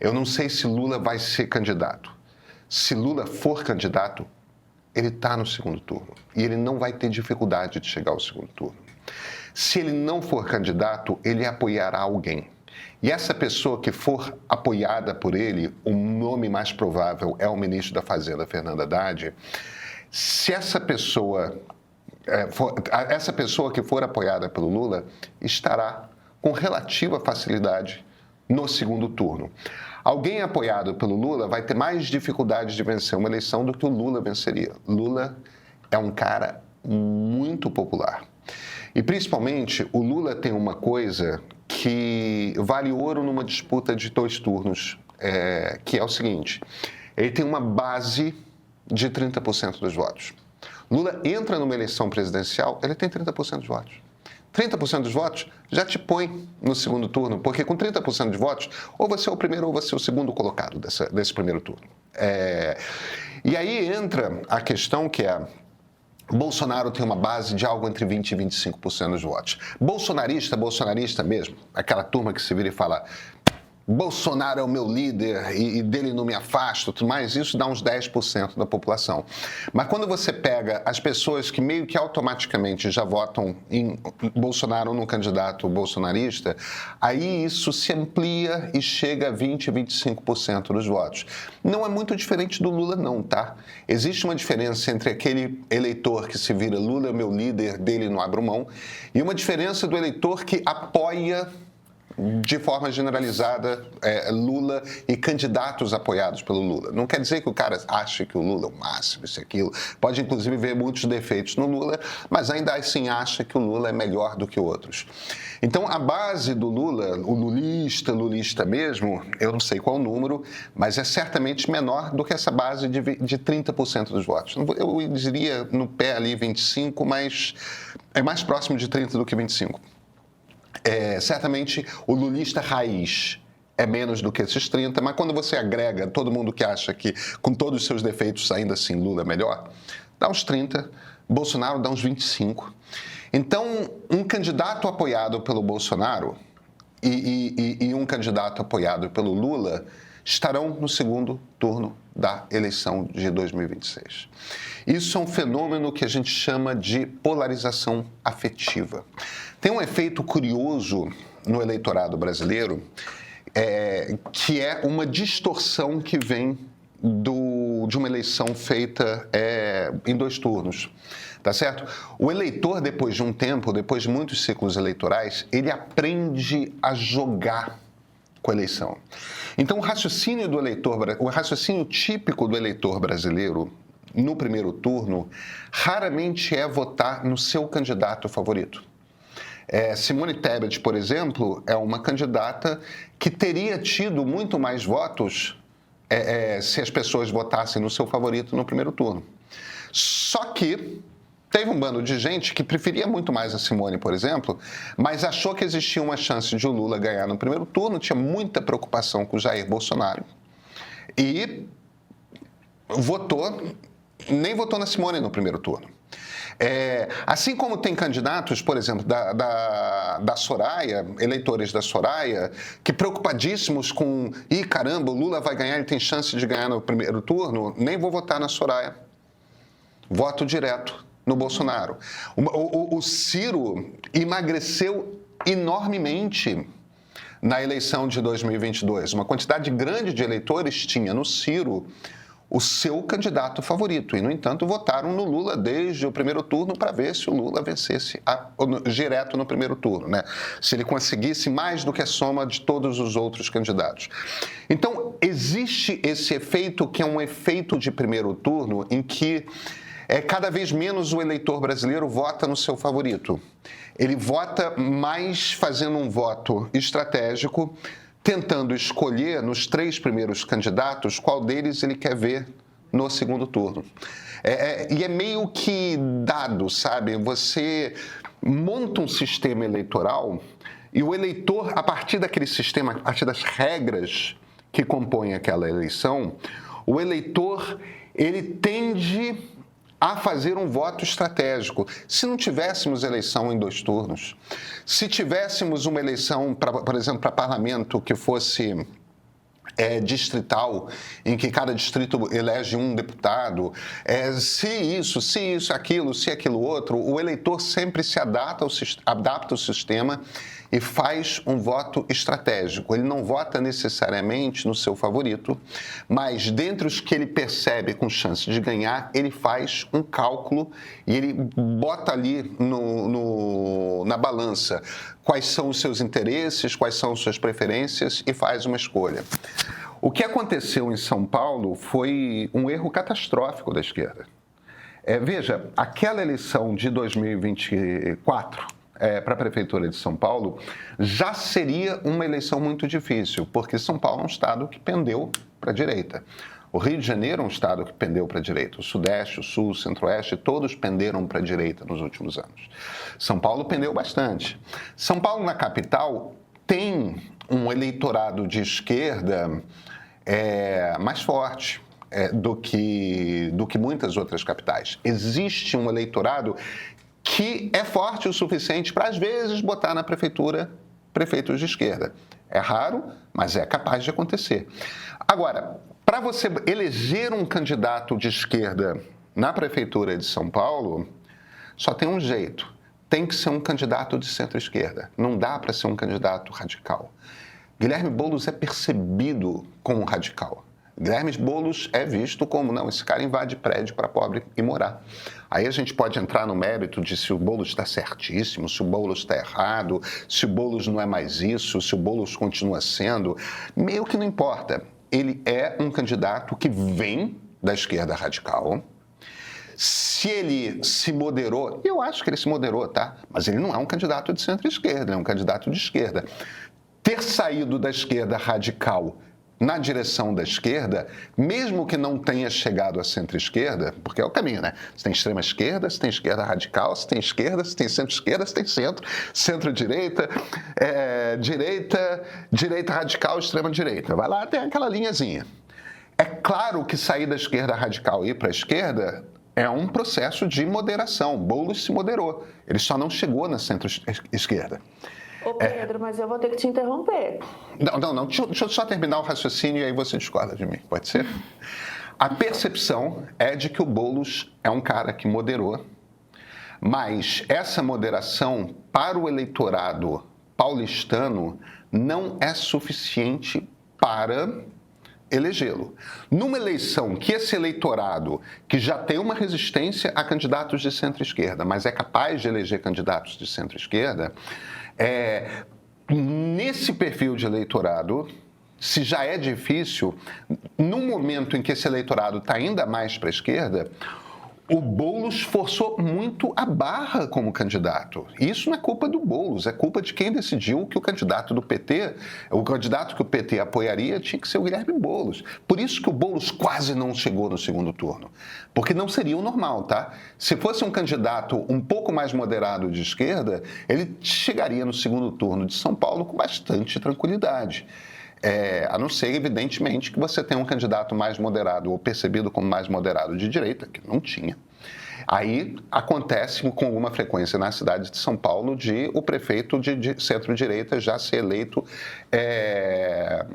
Eu não sei se Lula vai ser candidato. Se Lula for candidato, ele está no segundo turno e ele não vai ter dificuldade de chegar ao segundo turno. Se ele não for candidato, ele apoiará alguém. E essa pessoa que for apoiada por ele, o nome mais provável é o ministro da Fazenda, Fernando Haddad. Se essa pessoa que for apoiada pelo Lula estará com relativa facilidade no segundo turno. Alguém apoiado pelo Lula vai ter mais dificuldade de vencer uma eleição do que o Lula venceria. Lula é um cara muito popular. E, principalmente, o Lula tem uma coisa que vale ouro numa disputa de 2 turnos, que é o seguinte: ele tem uma base de 30% dos votos. Lula entra numa eleição presidencial, ele tem 30% dos votos. 30% dos votos já te põe no segundo turno, porque com 30% de votos, ou você é o primeiro ou você é o segundo colocado desse primeiro turno. E aí entra a questão que é: Bolsonaro tem uma base de algo entre 20% e 25% dos votos. Bolsonarista mesmo, aquela turma que se vira e fala: Bolsonaro é o meu líder e dele não me afasto, tudo mais, isso dá uns 10% da população. Mas quando você pega as pessoas que meio que automaticamente já votam em Bolsonaro no candidato bolsonarista, aí isso se amplia e chega a 20%, 25% dos votos. Não é muito diferente do Lula não, tá? Existe uma diferença entre aquele eleitor que se vira Lula é o meu líder, dele não abro mão, e uma diferença do eleitor que apoia de forma generalizada Lula e candidatos apoiados pelo Lula. Não quer dizer que o cara ache que o Lula é o máximo, isso e aquilo. Pode, inclusive, ver muitos defeitos no Lula, mas ainda assim acha que o Lula é melhor do que outros. Então, a base do Lula, o lulista mesmo, eu não sei qual o número, mas é certamente menor do que essa base de 30% dos votos. Eu diria no pé ali 25%, mas é mais próximo de 30% do que 25%. Certamente o lulista raiz é menos do que esses 30%, mas quando você agrega todo mundo que acha que, com todos os seus defeitos, ainda assim Lula é melhor, dá uns 30%, Bolsonaro dá uns 25%. Então, um candidato apoiado pelo Bolsonaro e um candidato apoiado pelo Lula estarão no segundo turno da eleição de 2026. Isso é um fenômeno que a gente chama de polarização afetiva. Tem um efeito curioso no eleitorado brasileiro, que é uma distorção que vem de uma eleição feita em 2 turnos, tá certo? O eleitor, depois de um tempo, depois de muitos ciclos eleitorais, ele aprende a jogar com a eleição. Então, o raciocínio típico do eleitor brasileiro no primeiro turno raramente é votar no seu candidato favorito. Simone Tebet, por exemplo, é uma candidata que teria tido muito mais votos se as pessoas votassem no seu favorito no primeiro turno. Só que teve um bando de gente que preferia muito mais a Simone, por exemplo, mas achou que existia uma chance de o Lula ganhar no primeiro turno, tinha muita preocupação com o Jair Bolsonaro e nem votou na Simone no primeiro turno. Assim como tem candidatos, por exemplo, da Soraya, eleitores da Soraya, que preocupadíssimos com caramba, o Lula vai ganhar, ele tem chance de ganhar no primeiro turno, nem vou votar na Soraya. Voto direto no Bolsonaro. O Ciro emagreceu enormemente na eleição de 2022. Uma quantidade grande de eleitores tinha no Ciro o seu candidato favorito. E, no entanto, votaram no Lula desde o primeiro turno para ver se o Lula vencesse direto no primeiro turno, né? Se ele conseguisse mais do que a soma de todos os outros candidatos. Então, existe esse efeito que é um efeito de primeiro turno em que cada vez menos o eleitor brasileiro vota no seu favorito. Ele vota mais fazendo um voto estratégico, tentando escolher nos 3 primeiros candidatos qual deles ele quer ver no segundo turno. E é meio que dado, sabe? Você monta um sistema eleitoral e o eleitor, a partir daquele sistema, a partir das regras que compõem aquela eleição, o eleitor, ele tende a fazer um voto estratégico. Se não tivéssemos eleição em 2 turnos, se tivéssemos uma eleição, por exemplo, para parlamento que fosse distrital, em que cada distrito elege um deputado, se aquilo outro, o eleitor sempre se adapta ao sistema e faz um voto estratégico. Ele não vota necessariamente no seu favorito, mas dentre os que ele percebe com chance de ganhar, ele faz um cálculo e ele bota ali na balança quais são os seus interesses, quais são as suas preferências e faz uma escolha. O que aconteceu em São Paulo foi um erro catastrófico da esquerda. Veja, aquela eleição de 2024, para a Prefeitura de São Paulo, já seria uma eleição muito difícil, porque São Paulo é um estado que pendeu para a direita. O Rio de Janeiro é um estado que pendeu para a direita. O Sudeste, o Sul, o Centro-Oeste, todos penderam para a direita nos últimos anos. São Paulo pendeu bastante. São Paulo, na capital, tem um eleitorado de esquerda mais forte do que muitas outras capitais. Existe um eleitorado que é forte o suficiente para, às vezes, botar na prefeitura prefeitos de esquerda. É raro, mas é capaz de acontecer. Agora, para você eleger um candidato de esquerda na prefeitura de São Paulo, só tem um jeito. Tem que ser um candidato de centro-esquerda. Não dá para ser um candidato radical. Guilherme Boulos é percebido como radical. Guilherme Boulos é visto como, não, esse cara invade prédio para pobre e morar. Aí a gente pode entrar no mérito de se o Boulos está certíssimo, se o Boulos está errado, se o Boulos não é mais isso, se o Boulos continua sendo. Meio que não importa. Ele é um candidato que vem da esquerda radical. Se ele se moderou, eu acho que ele se moderou, tá? Mas ele não é um candidato de centro-esquerda, ele é um candidato de esquerda. Ter saído da esquerda radical na direção da esquerda, mesmo que não tenha chegado à centro-esquerda, porque é o caminho, né? Você tem extrema-esquerda, você tem esquerda radical, você tem esquerda, você tem centro-esquerda, você tem centro, centro-direita, direita radical, extrema-direita. Vai lá, tem aquela linhazinha. É claro que sair da esquerda radical e ir para a esquerda é um processo de moderação. Boulos se moderou, ele só não chegou na centro-esquerda. Ô Pedro, mas eu vou ter que te interromper. Não. Deixa eu só terminar o raciocínio e aí você discorda de mim, pode ser? A percepção é de que o Boulos é um cara que moderou, mas essa moderação para o eleitorado paulistano não é suficiente para elegê-lo. Numa eleição que esse eleitorado, que já tem uma resistência a candidatos de centro-esquerda, mas é capaz de eleger candidatos de centro-esquerda, nesse perfil de eleitorado, se já é difícil, no momento em que esse eleitorado está ainda mais para a esquerda, o Boulos forçou muito a barra como candidato. E isso não é culpa do Boulos, é culpa de quem decidiu que o candidato do PT, o candidato que o PT apoiaria, tinha que ser o Guilherme Boulos. Por isso que o Boulos quase não chegou no segundo turno. Porque não seria o normal, tá? Se fosse um candidato um pouco mais moderado de esquerda, ele chegaria no segundo turno de São Paulo com bastante tranquilidade. A não ser, evidentemente, que você tenha um candidato mais moderado ou percebido como mais moderado de direita, que não tinha. Aí acontece com alguma frequência na cidade de São Paulo de o prefeito de centro-direita já ser eleito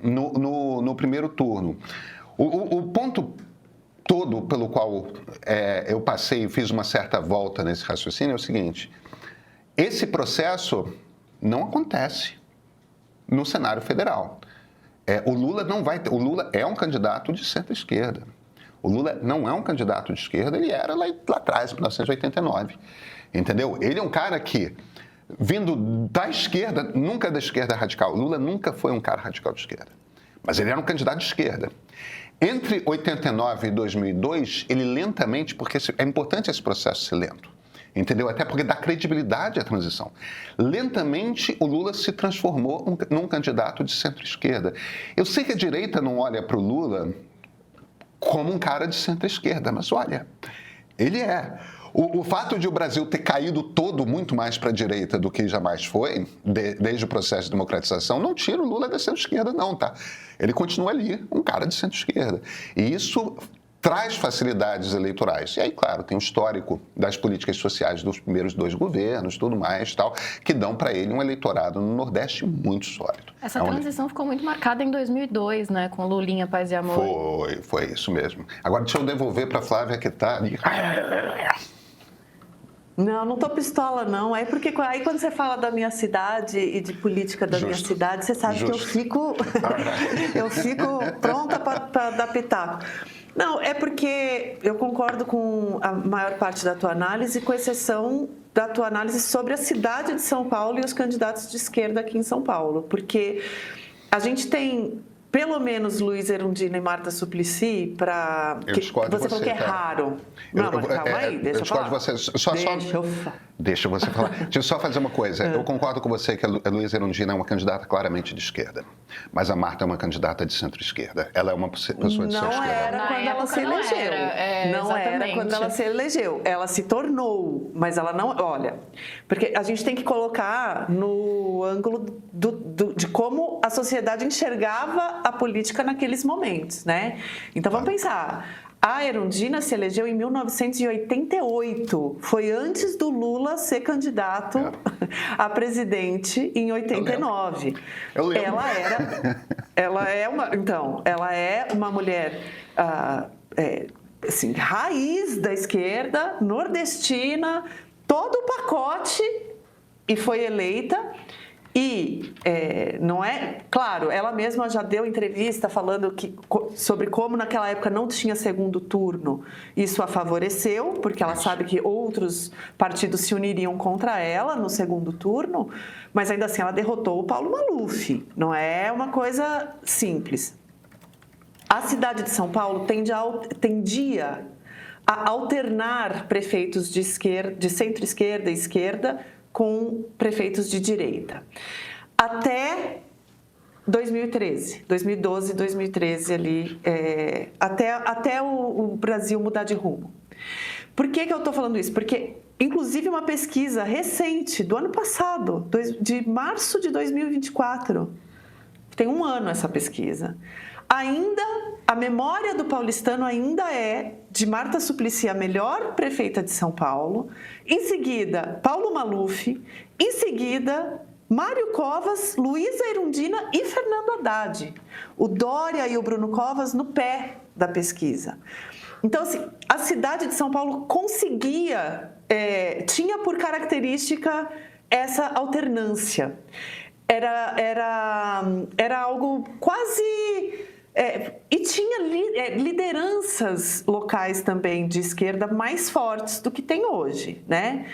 no primeiro turno. O ponto todo pelo qual eu passei e fiz uma certa volta nesse raciocínio é o seguinte: esse processo não acontece no cenário federal. O Lula não vai ter. O Lula é um candidato de centro-esquerda. O Lula não é um candidato de esquerda, ele era lá atrás, em 1989. Entendeu? Ele é um cara que, vindo da esquerda, nunca da esquerda radical. O Lula nunca foi um cara radical de esquerda. Mas ele era um candidato de esquerda. Entre 89 e 2002, ele lentamente, porque é importante esse processo ser lento. Entendeu? Até porque dá credibilidade à transição. Lentamente, o Lula se transformou num candidato de centro-esquerda. Eu sei que a direita não olha para o Lula como um cara de centro-esquerda, mas olha, ele é. O fato de o Brasil ter caído todo muito mais para a direita do que jamais foi, desde o processo de democratização, não tira o Lula da centro-esquerda, não, tá? Ele continua ali, um cara de centro-esquerda. E isso traz facilidades eleitorais. E aí, claro, tem o histórico das políticas sociais dos primeiros 2 governos, tudo mais, tal, que dão para ele um eleitorado no Nordeste muito sólido. Essa transição ficou muito marcada em 2002, né, com Lulinha, Paz e Amor. Foi isso mesmo. Agora, deixa eu devolver para a Flávia, que está ali. Não tô pistola, não. É porque aí quando você fala da minha cidade e de política da minha cidade, você sabe que eu fico pronta para dar pitaco. Não, é porque eu concordo com a maior parte da tua análise, com exceção da tua análise sobre a cidade de São Paulo e os candidatos de esquerda aqui em São Paulo. Porque a gente tem pelo menos Luiz Erundina e Marta Suplicy para... Você falou que é raro. Não, mas calma aí, deixa eu falar. Deixa você falar. Deixa eu só fazer uma coisa. Eu concordo com você que a Luiz Erundina é uma candidata claramente de esquerda. Mas a Marta é uma candidata de centro-esquerda. Ela é uma pessoa de centro-esquerda. Não era quando ela se elegeu. Não era quando ela se elegeu. Ela se tornou, mas ela não... Olha, porque a gente tem que colocar no ângulo de como a sociedade enxergava a política naqueles momentos, né? Então vamos pensar. A Erundina se elegeu em 1988. Foi antes do Lula ser candidato a presidente em 89. Eu lembro. Ela é uma mulher assim, raiz da esquerda, nordestina, todo o pacote, e foi eleita. E não é... Claro, ela mesma já deu entrevista falando sobre como naquela época não tinha segundo turno. Isso a favoreceu, porque ela sabe que outros partidos se uniriam contra ela no segundo turno, mas ainda assim ela derrotou o Paulo Maluf. Não é uma coisa simples. A cidade de São Paulo tendia a alternar prefeitos de centro-esquerda e esquerda com prefeitos de direita. Até 2013, 2012, 2013 ali, até o Brasil mudar de rumo. Por que eu estou falando isso? Porque, inclusive, uma pesquisa recente, do ano passado, de março de 2024, tem um ano essa pesquisa, a memória do paulistano ainda é de Marta Suplicy, a melhor prefeita de São Paulo, em seguida Paulo Maluf, em seguida Mário Covas, Luísa Erundina e Fernando Haddad. O Dória e o Bruno Covas no pé da pesquisa. Então, assim, a cidade de São Paulo conseguia, tinha por característica essa alternância. Era algo quase... e tinha lideranças locais também de esquerda mais fortes do que tem hoje, né?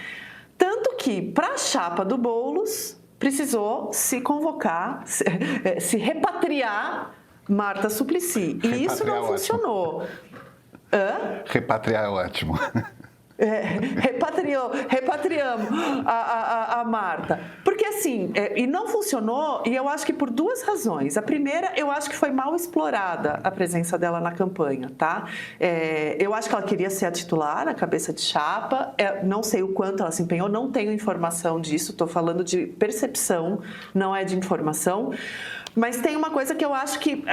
Tanto que, para a chapa do Boulos, precisou se convocar, se repatriar Marta Suplicy. E isso não funcionou. Repatriar é ótimo. Repatriamos a Marta. Porque assim, e não funcionou, e eu acho que por 2 razões. A primeira, eu acho que foi mal explorada a presença dela na campanha, tá? Eu acho que ela queria ser a titular, a cabeça de chapa. Não sei o quanto ela se empenhou, não tenho informação disso, estou falando de percepção, não é de informação. Mas tem uma coisa que eu acho que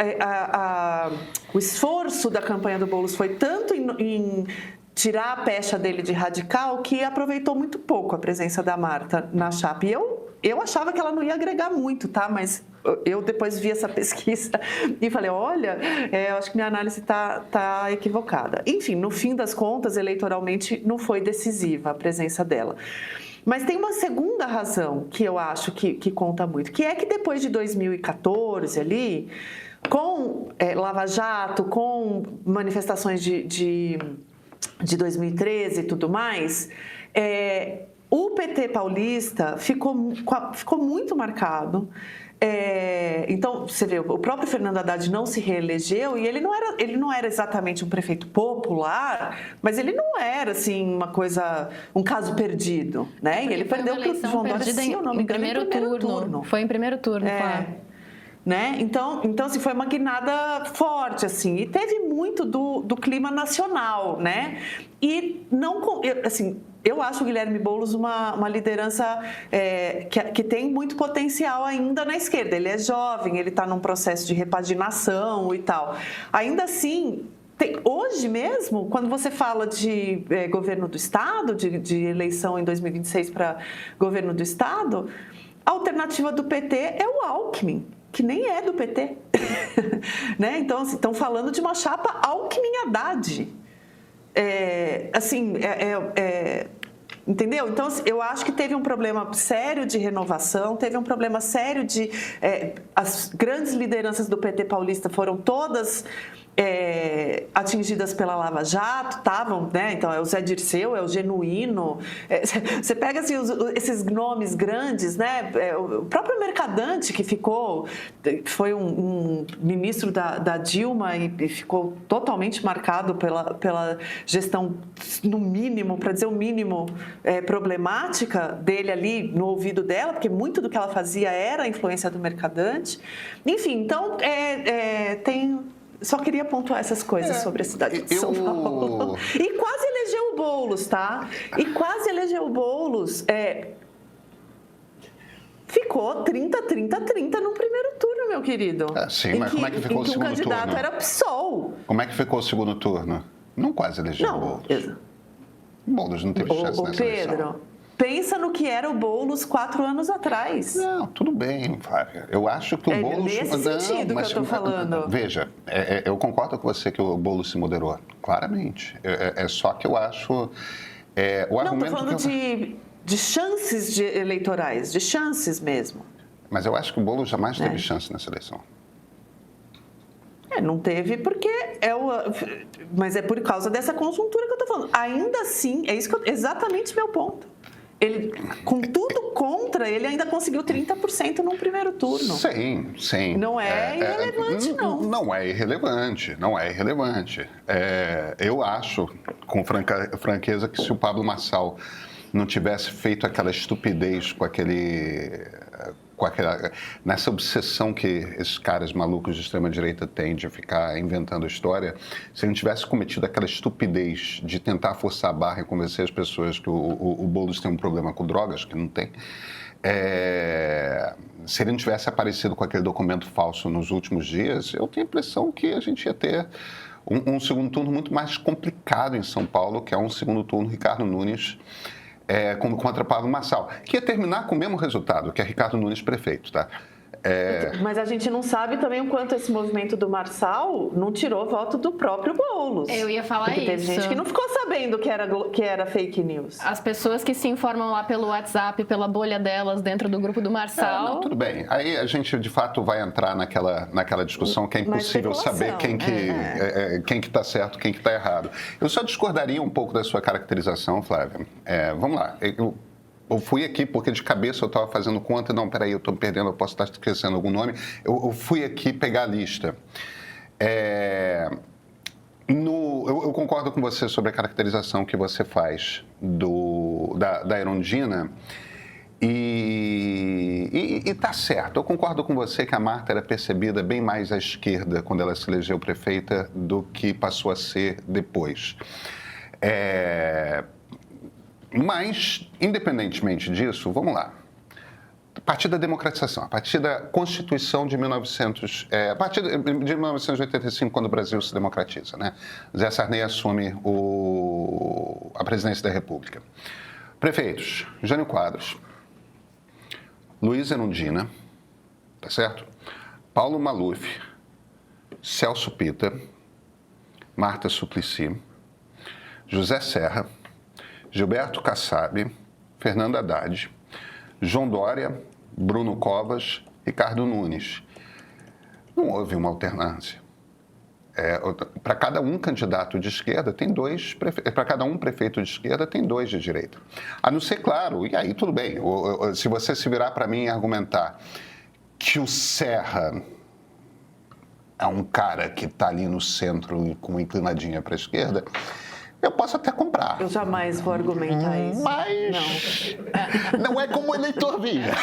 o esforço da campanha do Boulos foi tanto em tirar a pecha dele de radical, que aproveitou muito pouco a presença da Marta na chapa. E eu achava que ela não ia agregar muito, tá? Mas eu depois vi essa pesquisa e falei, olha, eu acho que minha análise tá equivocada. Enfim, no fim das contas, eleitoralmente, não foi decisiva a presença dela. Mas tem uma segunda razão que eu acho que conta muito, que é que depois de 2014 ali, com Lava Jato, com manifestações de 2013 e tudo mais, o PT paulista ficou muito marcado. Então, você vê, o próprio Fernando Haddad não se reelegeu e ele não era exatamente um prefeito popular, mas ele não era, assim, um caso perdido, né? E ele perdeu para o João Dória, se eu não me engano, em primeiro turno. Foi em primeiro turno, né? Então assim, foi uma guinada forte, assim, e teve muito do clima nacional, né? E não, assim, eu acho o Guilherme Boulos uma liderança que tem muito potencial ainda na esquerda. Ele é jovem, ele está num processo de repaginação e tal. Ainda assim, Hoje mesmo, quando você fala de governo do Estado, de eleição em 2026 para governo do Estado, a alternativa do PT é o Alckmin, que nem é do PT. Né? Então, assim, estão falando de uma chapa Alckmin-Haddad. Entendeu? Então, eu acho que teve um problema sério de renovação, teve um problema sério de... as grandes lideranças do PT paulista foram todas atingidas pela Lava Jato, estavam, né? Então, é o Zé Dirceu, é o Genuíno. Você pega assim, esses nomes grandes, né? O próprio Mercadante, que foi um ministro da Dilma e ficou totalmente marcado pela gestão, no mínimo, para dizer o mínimo, problemática dele ali no ouvido dela, porque muito do que ela fazia era a influência do Mercadante. Enfim, então, só queria pontuar essas coisas sobre a cidade de São Paulo. E quase elegeu o Boulos, tá? E quase elegeu o Boulos. Ficou 30-30-30 no primeiro turno, meu querido. Sim, mas como é que ficou o segundo turno? O candidato era PSOL. Como é que ficou o segundo turno? Não quase elegeu o Boulos. O Boulos não teve chance nessa eleição. Pedro, pensa no que era o Boulos 4 anos atrás. Não, tudo bem, Flávia. Eu acho que o Boulos... nesse sentido que eu estou falando. Veja, eu concordo com você que o Boulos se moderou, claramente. Só que eu acho... o não, argumento estou falando de chances eleitorais, de chances mesmo. Mas eu acho que o Boulos jamais teve chance nessa eleição. Não teve porque mas é por causa dessa conjuntura que eu estou falando. Ainda assim, exatamente meu ponto. Ele, com tudo contra, ele ainda conseguiu 30% no primeiro turno. Sim. Não é irrelevante, não. Não é irrelevante. Eu acho, com franqueza, que se o Pablo Marçal não tivesse feito aquela estupidez nessa obsessão que esses caras malucos de extrema-direita têm de ficar inventando história, se ele não tivesse cometido aquela estupidez de tentar forçar a barra e convencer as pessoas que o Boulos tem um problema com drogas, que não tem, se ele não tivesse aparecido com aquele documento falso nos últimos dias, eu tenho a impressão que a gente ia ter um segundo turno muito mais complicado em São Paulo, que é um segundo turno Ricardo Nunes contra Pablo Marçal, que ia terminar com o mesmo resultado, que é Ricardo Nunes prefeito, tá? Mas a gente não sabe também o quanto esse movimento do Marçal não tirou voto do próprio Boulos. Eu ia falar porque isso. Teve gente que não ficou sabendo que era fake news. As pessoas que se informam lá pelo WhatsApp, pela bolha delas dentro do grupo do Marçal. Não, tudo bem. Aí a gente, de fato, vai entrar naquela discussão que é impossível saber quem que está certo, quem que está errado. Eu só discordaria um pouco da sua caracterização, Flávia. Vamos lá. Eu fui aqui porque de cabeça eu estava fazendo conta, não, peraí, eu estou perdendo, eu posso estar esquecendo algum nome. Eu fui aqui pegar a lista. Eu concordo com você sobre a caracterização que você faz da Erundina e está certo. Eu concordo com você que a Marta era percebida bem mais à esquerda quando ela se elegeu prefeita do que passou a ser depois. Mas, independentemente disso, vamos lá. A partir da democratização, a partir da Constituição de 1985, quando o Brasil se democratiza, né? Zé Sarney assume a presidência da República. Prefeitos: Jânio Quadros, Luiz Erundina, tá certo? Paulo Maluf, Celso Pitta, Marta Suplicy, José Serra, Gilberto Kassab, Fernando Haddad, João Dória, Bruno Covas, Ricardo Nunes. Não houve uma alternância. Para cada um candidato de esquerda, tem dois, para cada um prefeito de esquerda, tem dois de direita. A não ser, claro, e aí tudo bem, se você se virar para mim e argumentar que o Serra é um cara que está ali no centro com uma inclinadinha para a esquerda, eu posso até comprar. Eu jamais vou argumentar isso. Mas não é como o eleitor via.